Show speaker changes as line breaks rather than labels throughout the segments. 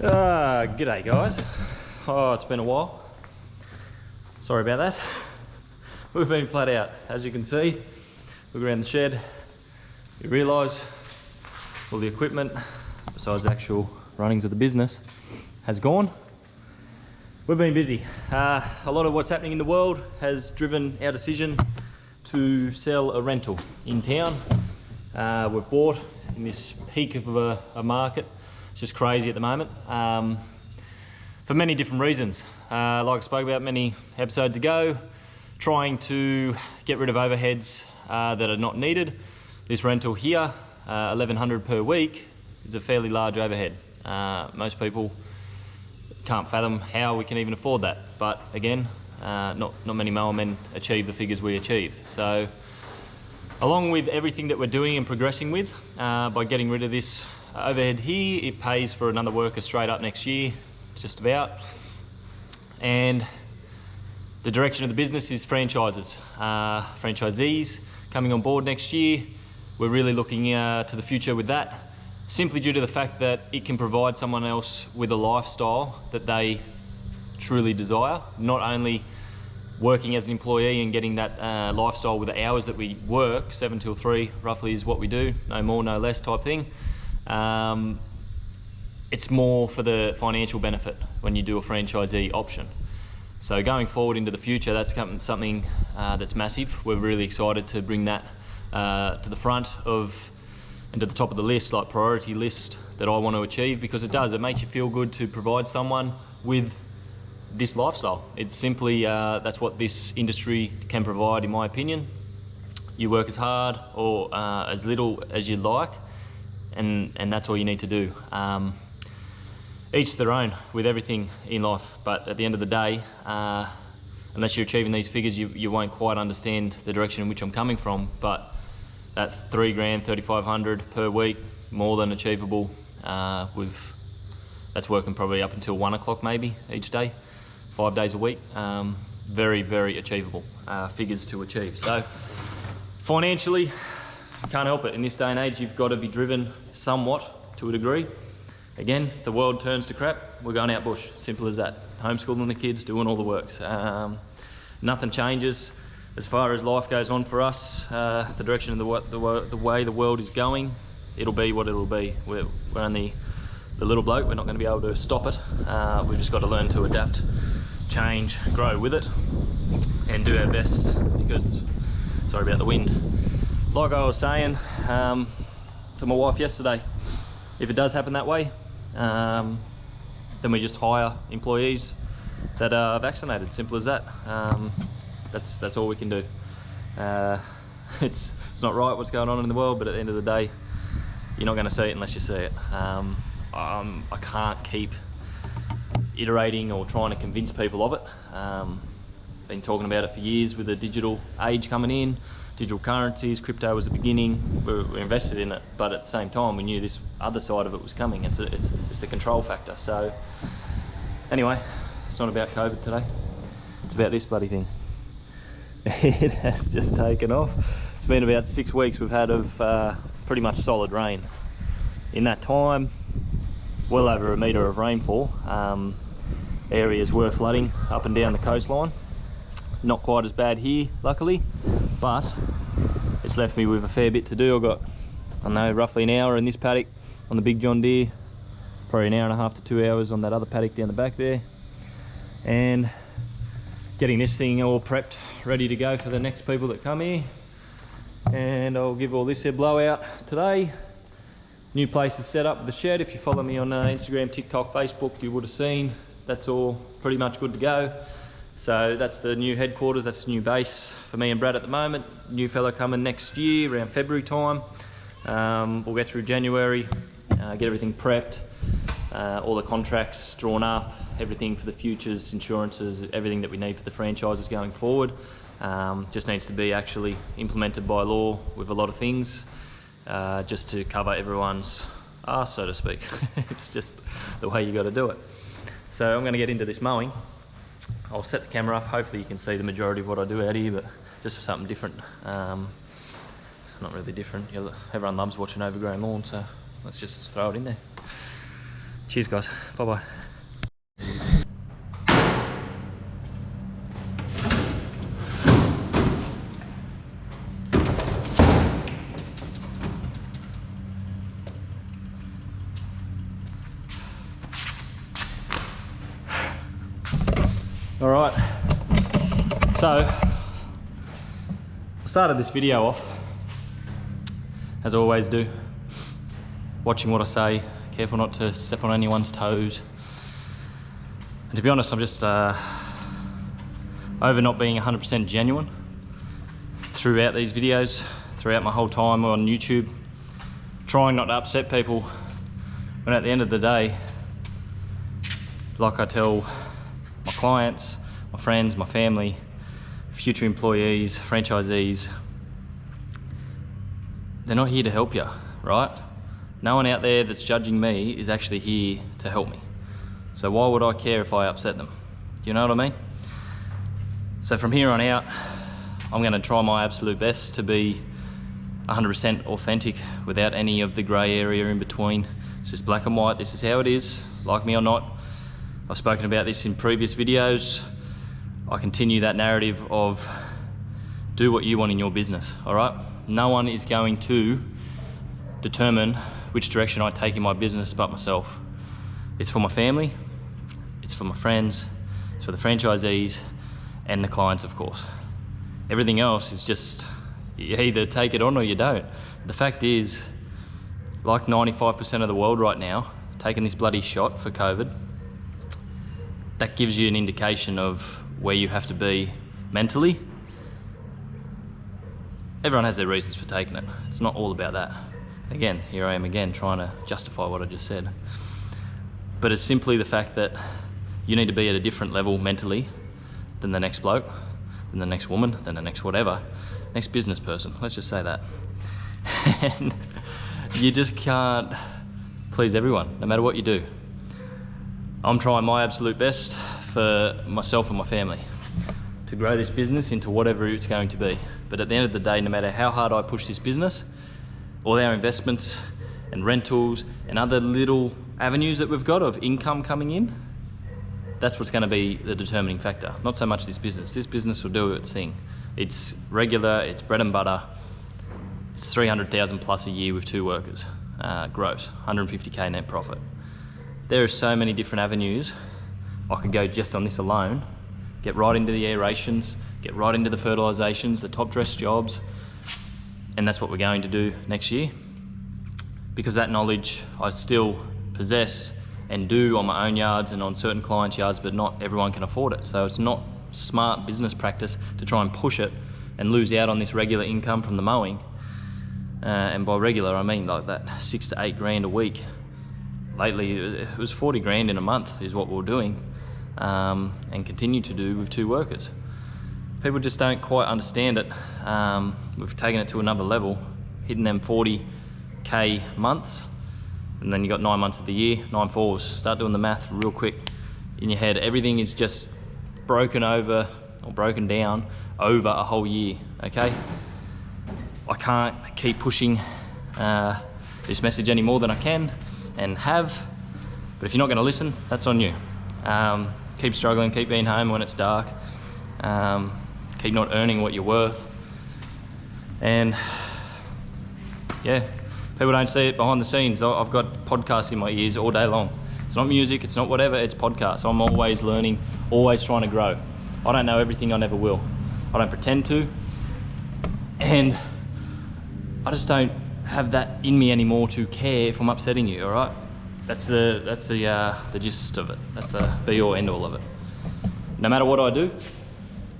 G'day guys. Oh, it's been a while. Sorry about that. We've been flat out. As you can see, look around the shed. You realise all the equipment, besides the actual runnings of the business, has gone. We've been busy. A lot of what's happening in the world has driven our decision to sell a rental in town. We've bought in this peak of a market. It's just crazy at the moment, for many different reasons. Like I spoke about many episodes ago, trying to get rid of overheads that are not needed. This rental here, $1,100 per week, is a fairly large overhead. Most people can't fathom how we can even afford that. But again, not many mower men achieve the figures we achieve. So along with everything that we're doing and progressing with, by getting rid of this overhead here, it pays for another worker straight up next year, just about. And the direction of the business is franchises, franchisees coming on board next year. We're really looking to the future with that, simply due to the fact that it can provide someone else with a lifestyle that they truly desire. Not only working as an employee and getting that lifestyle with the hours that we work, 7 till 3 roughly is what we do, no more, no less type thing. It's more for the financial benefit when you do a franchisee option. So going forward into the future, that's something that's massive. We're really excited to bring that to the front of and to the top of the list, like priority list that I want to achieve, because it makes you feel good to provide someone with this lifestyle. It's simply, that's what this industry can provide, in my opinion. You work as hard or as little as you like, and that's all you need to do. Each their own with everything in life, but at the end of the day, unless you're achieving these figures, you won't quite understand the direction in which I'm coming from. But at $3 grand, $3,500 per week, more than achievable. That's working probably up until 1 o'clock maybe each day, 5 days a week. Very, very achievable figures to achieve. So financially, can't help it. In this day and age, you've got to be driven somewhat to a degree. Again, if the world turns to crap, we're going out bush. Simple as that. Homeschooling the kids, doing all the works. Nothing changes as far as life goes on for us. The direction of the way the world is going, it'll be what it'll be. We're only the little bloke. We're not going to be able to stop it. We've just got to learn to adapt, change, grow with it, and do our best. Because, sorry about the wind. Like I was saying to my wife yesterday, if it does happen that way, then we just hire employees that are vaccinated. Simple as that. That's all we can do. It's not right what's going on in the world, but at the end of the day, you're not going to see it unless you see it. I can't keep iterating or trying to convince people of it. Been talking about it for years with the digital age coming in. Digital currencies, crypto was the beginning. We're invested in it, but at the same time, we knew this other side of it was coming. It's the control factor. So anyway, it's not about COVID today. It's about this bloody thing. It has just taken off. It's been about 6 weeks we've had of pretty much solid rain. In that time, well over 1 metre of rainfall. Areas were flooding up and down the coastline. Not quite as bad here, luckily, but it's left me with a fair bit to do. I've got, I don't know, roughly an hour in this paddock on the big John Deere, probably an hour and a half to 2 hours on that other paddock down the back there, and getting this thing all prepped, ready to go for the next people that come here. And I'll give all this a blowout today. New place is set up with the shed. If you follow me on Instagram, TikTok, Facebook, you would have seen that's all pretty much good to go. So that's the new headquarters, that's the new base for me and Brad at the moment. New fella coming next year, around February time. We'll get through January, get everything prepped, all the contracts drawn up, everything for the futures, insurances, everything that we need for the franchises going forward. Just needs to be actually implemented by law with a lot of things, just to cover everyone's arse, so to speak. It's just the way you got to do it. So I'm going to get into this mowing. I'll set the camera up, hopefully you can see the majority of what I do out here, but just for something different. Not really different. Everyone loves watching overgrown lawn, so let's just throw it in there. Cheers, guys. Bye-bye. All right, so I started this video off, as I always do, watching what I say, careful not to step on anyone's toes. And to be honest, I'm just over not being 100% genuine throughout these videos, throughout my whole time on YouTube, trying not to upset people, when at the end of the day, like I tell my clients, my friends, my family, future employees, franchisees, they're not here to help you, right? No one out there that's judging me is actually here to help me. So why would I care if I upset them? Do you know what I mean? So from here on out, I'm gonna try my absolute best to be 100% authentic without any of the gray area in between. It's just black and white, this is how it is, like me or not. I've spoken about this in previous videos. I continue that narrative of do what you want in your business, all right? No one is going to determine which direction I take in my business but myself. It's for my family, it's for my friends, it's for the franchisees and the clients, of course. Everything else is just, you either take it on or you don't. The fact is, like 95% of the world right now, taking this bloody shot for COVID, that gives you an indication of where you have to be mentally. Everyone has their reasons for taking it. It's not all about that. Again, here I am again trying to justify what I just said. But it's simply the fact that you need to be at a different level mentally than the next bloke, than the next woman, than the next whatever, next business person, let's just say that. And you just can't please everyone, no matter what you do. I'm trying my absolute best for myself and my family to grow this business into whatever it's going to be. But at the end of the day, no matter how hard I push this business, all our investments and rentals and other little avenues that we've got of income coming in, that's what's going to be the determining factor. Not so much this business. This business will do its thing. It's regular, it's bread and butter. It's 300,000 plus a year with 2 workers, gross, 150K net profit. There are so many different avenues. I could go just on this alone, get right into the aerations, get right into the fertilizations, the top dress jobs, and that's what we're going to do next year. Because that knowledge I still possess and do on my own yards and on certain clients' yards, but not everyone can afford it. So it's not smart business practice to try and push it and lose out on this regular income from the mowing. And by regular, I mean like that 6 to 8 grand a week. Lately, it was 40 grand in a month is what we were doing, and continue to do with 2 workers. People just don't quite understand it. We've taken it to another level, hitting them 40K months, and then you got 9 months of the year, 9 fours. Start doing the math real quick in your head. Everything is just broken over or broken down over a whole year, okay? I can't keep pushing this message any more than I can and have, but if you're not going to listen, that's on you. Keep struggling, keep being home when it's dark, keep not earning what you're worth, and yeah, people don't see it behind the scenes. I've got podcasts in my ears all day long. It's not music, it's not whatever, it's podcasts. I'm always learning, always trying to grow. I don't know everything, I never will. I don't pretend to, and I just don't have that in me anymore to care if I'm upsetting you, all right? That's the gist of it. That's the be all end all of it. No matter what I do,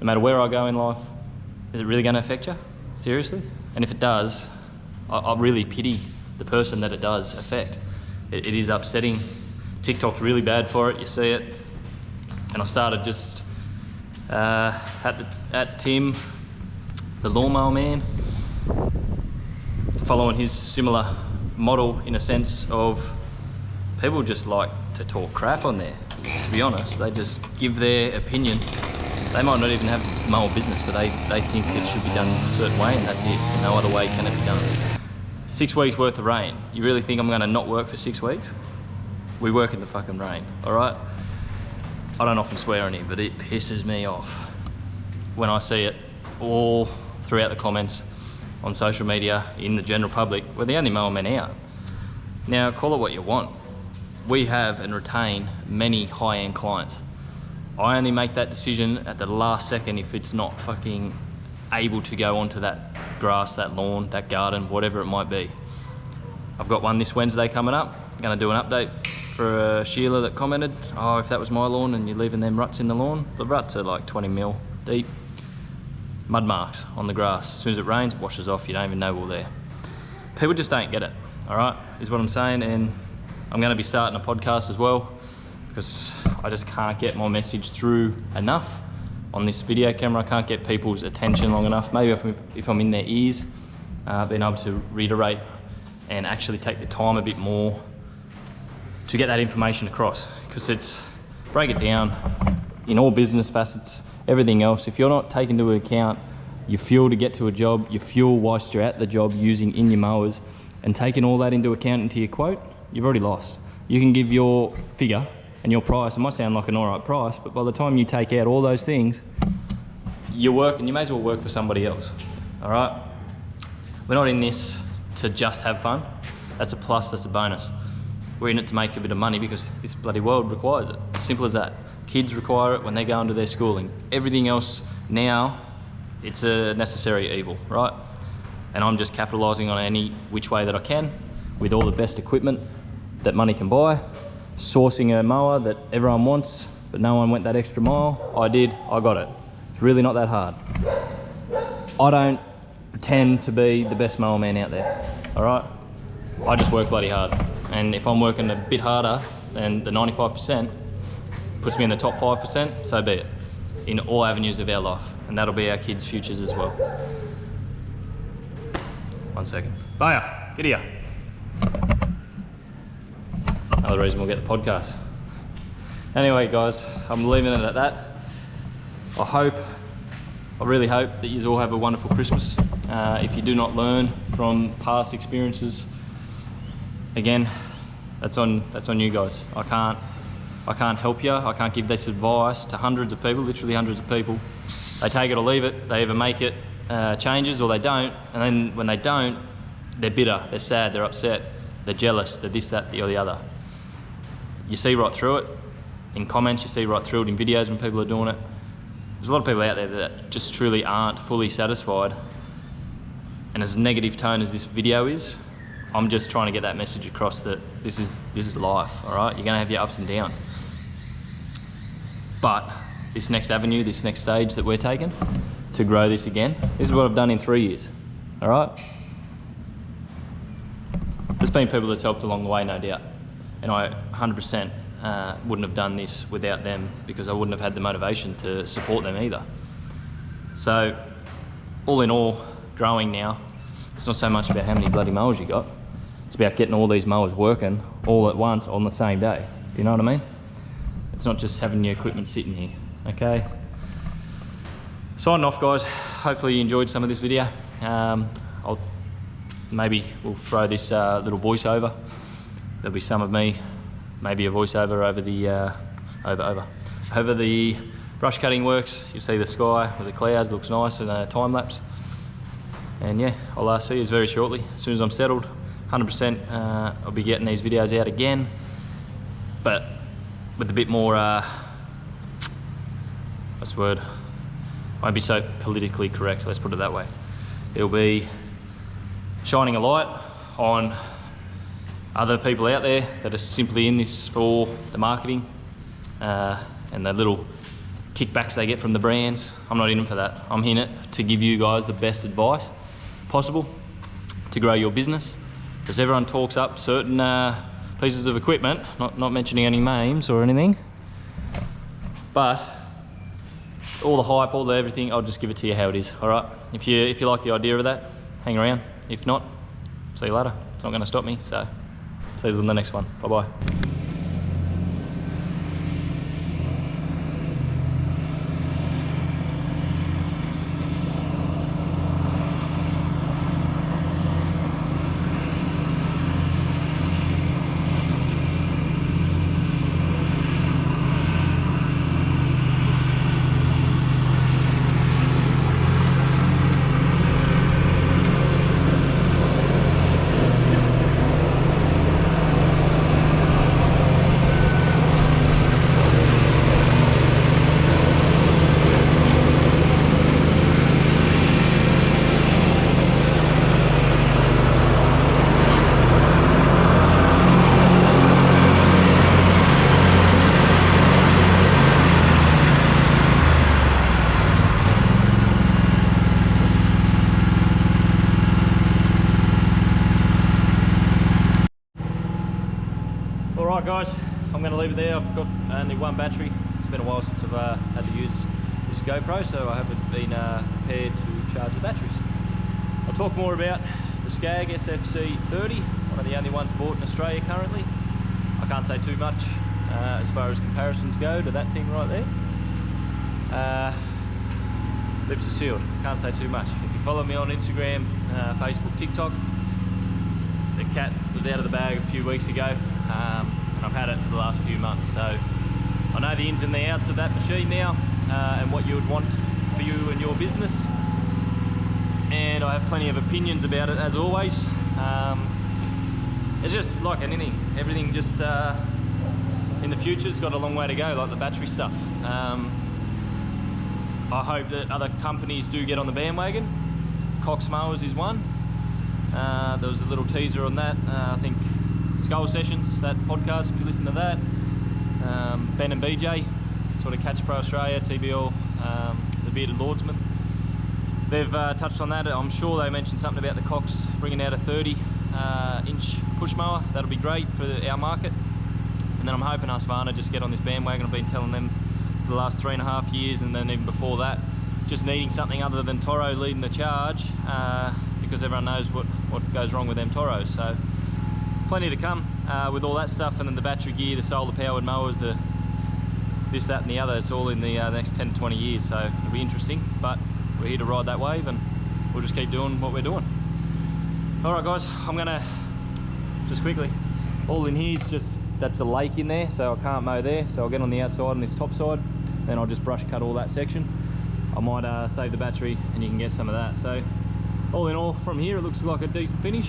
no matter where I go in life, is it really going to affect you? Seriously? And if it does, I really pity the person that it does affect. It is upsetting. TikTok's really bad for it, you see it. And I started just at Tim, the lawnmower man, following his similar model in a sense of people just like to talk crap on there, to be honest. They just give their opinion. They might not even have mower business, but they think it should be done a certain way, and that's it. No other way can it be done. 6 weeks worth of rain. You really think I'm gonna not work for 6 weeks? we work in the fucking rain, all right? I don't often swear on here, but it pisses me off when I see it all throughout the comments on social media, in the general public. We're the only mower men out. Now, call it what you want. We have and retain many high-end clients. I only make that decision at the last second if it's not fucking able to go onto that grass, that lawn, that garden, whatever it might be. I've got one this Wednesday coming up. I'm gonna do an update for Sheila that commented, oh, if that was my lawn and you're leaving them ruts in the lawn. The ruts are like 20 mil deep. Mud marks on the grass. As soon as it rains, it washes off, you don't even know we're there. People just don't get it, all right, is what I'm saying. And I'm gonna be starting a podcast as well, because I just can't get my message through enough on this video camera. I can't get people's attention long enough. Maybe if I'm in their ears, being able to reiterate and actually take the time a bit more to get that information across, because it's, break it down in all business facets, everything else. If you're not taking into account your fuel to get to a job, your fuel whilst you're at the job using in your mowers, and taking all that into account into your quote, you've already lost. You can give your figure and your price, it might sound like an all right price, but by the time you take out all those things, you're working, you may as well work for somebody else, all right? We're not in this to just have fun. That's a plus, that's a bonus. We're in it to make a bit of money because this bloody world requires it. Simple as that. Kids require it when they go into their schooling. Everything else now, it's a necessary evil, right? And I'm just capitalizing on any which way that I can with all the best equipment that money can buy, sourcing a mower that everyone wants, but no one went that extra mile. I did, I got it. It's really not that hard. I don't pretend to be the best mower man out there, all right? I just work bloody hard. And if I'm working a bit harder than the 95%, puts me in the top 5%, so be it. In all avenues of our life. And that'll be our kids' futures as well. 1 second. Baya, get here. Another reason we'll get the podcast. Anyway, guys, I'm leaving it at that. I really hope that you all have a wonderful Christmas. If you do not learn from past experiences, again, that's on you guys. I can't help you. I can't give this advice to hundreds of people, literally hundreds of people. They take it or leave it. They either make it changes or they don't. And then when they don't, they're bitter, they're sad, they're upset, they're jealous, they're this, that, or the other. You see right through it in comments, you see right through it in videos when people are doing it. There's a lot of people out there that just truly aren't fully satisfied. And as negative tone as this video is, I'm just trying to get that message across that this is life, all right? You're gonna have your ups and downs. But this next avenue, this next stage that we're taking to grow this again, this is what I've done in 3 years, all right? There's been people that's helped along the way, no doubt. And I 100% wouldn't have done this without them, because I wouldn't have had the motivation to support them either. So, all in all, growing now, it's not so much about how many bloody mowers you got. It's about getting all these mowers working all at once on the same day. Do you know what I mean? It's not just having your equipment sitting here, okay? Signing off, guys. Hopefully you enjoyed some of this video. Maybe we'll throw this little voiceover. There'll be some of me, maybe a voiceover over the over the brush cutting works. You'll see the sky with the clouds, looks nice, and a time lapse. And yeah, I'll see you very shortly. As soon as I'm settled, 100%, I'll be getting these videos out again, but with a bit more, what's the word? Won't be so politically correct, let's put it that way. It'll be shining a light on other people out there that are simply in this for the marketing and the little kickbacks they get from the brands. I'm not in it for that. I'm in it to give you guys the best advice possible to grow your business, because everyone talks up certain pieces of equipment, not mentioning any names or anything, but all the hype, all the everything, I'll just give it to you how it is, all right? If you like the idea of that, hang around. If not, see you later. It's not gonna stop me, so see you in the next one. Bye-bye. leave it there. I've got only one battery. It's been a while since I've had to use this GoPro, so I haven't been prepared to charge the batteries. I'll talk more about the SCAG SFC30, one of the only ones bought in Australia currently. I can't say too much as far as comparisons go to that thing right there. Lips are sealed, can't say too much. If you follow me on Instagram, Facebook, TikTok, the cat was out of the bag a few weeks ago, and I've had it for the last few months, so I know the ins and the outs of that machine now, and what you would want for you and your business, and I have plenty of opinions about it as always. It's just like anything, everything just in the future's got a long way to go, like the battery stuff. I hope that other companies do get on the bandwagon. Cox Mowers is one. There was a little teaser on that. I think Skull Sessions, that podcast, if you listen to that. Ben and BJ, sort of Catch Pro Australia, TBL, the Bearded Lordsman. They've touched on that. I'm sure they mentioned something about the Cox bringing out a 30-inch push mower. That'll be great for our market. And then I'm hoping Husqvarna just get on this bandwagon. I've been telling them for the last 3.5 years, and then even before that, just needing something other than Toro leading the charge, because everyone knows what goes wrong with them Toros. So plenty to come with all that stuff, and then the battery gear, the solar powered mowers, the this, that and the other. It's all in the next 10 to 20 years, so it'll be interesting, but we're here to ride that wave, and we'll just keep doing what we're doing. All right guys, I'm gonna just quickly, all in here is just, that's a lake in there, so I can't mow there, so I'll get on the outside on this top side, then I'll just brush cut all that section. I might save the battery and you can get some of that. So all in all, from here it looks like a decent finish.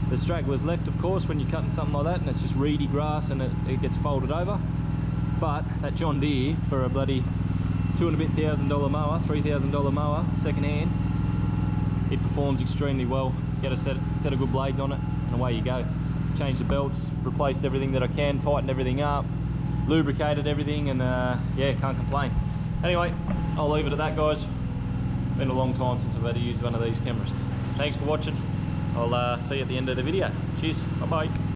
The stragglers left, of course, when you're cutting something like that and it's just reedy grass and it gets folded over. But that John Deere, for a bloody $2,500 mower, $3,000 mower, second hand, it performs extremely well. Get a set of good blades on it and away you go. Changed the belts, replaced everything that I can, tightened everything up, lubricated everything, and yeah, can't complain. Anyway, I'll leave it at that, guys. Been a long time since I've had to use one of these cameras. Thanks for watching. I'll see you at the end of the video. Cheers, bye bye.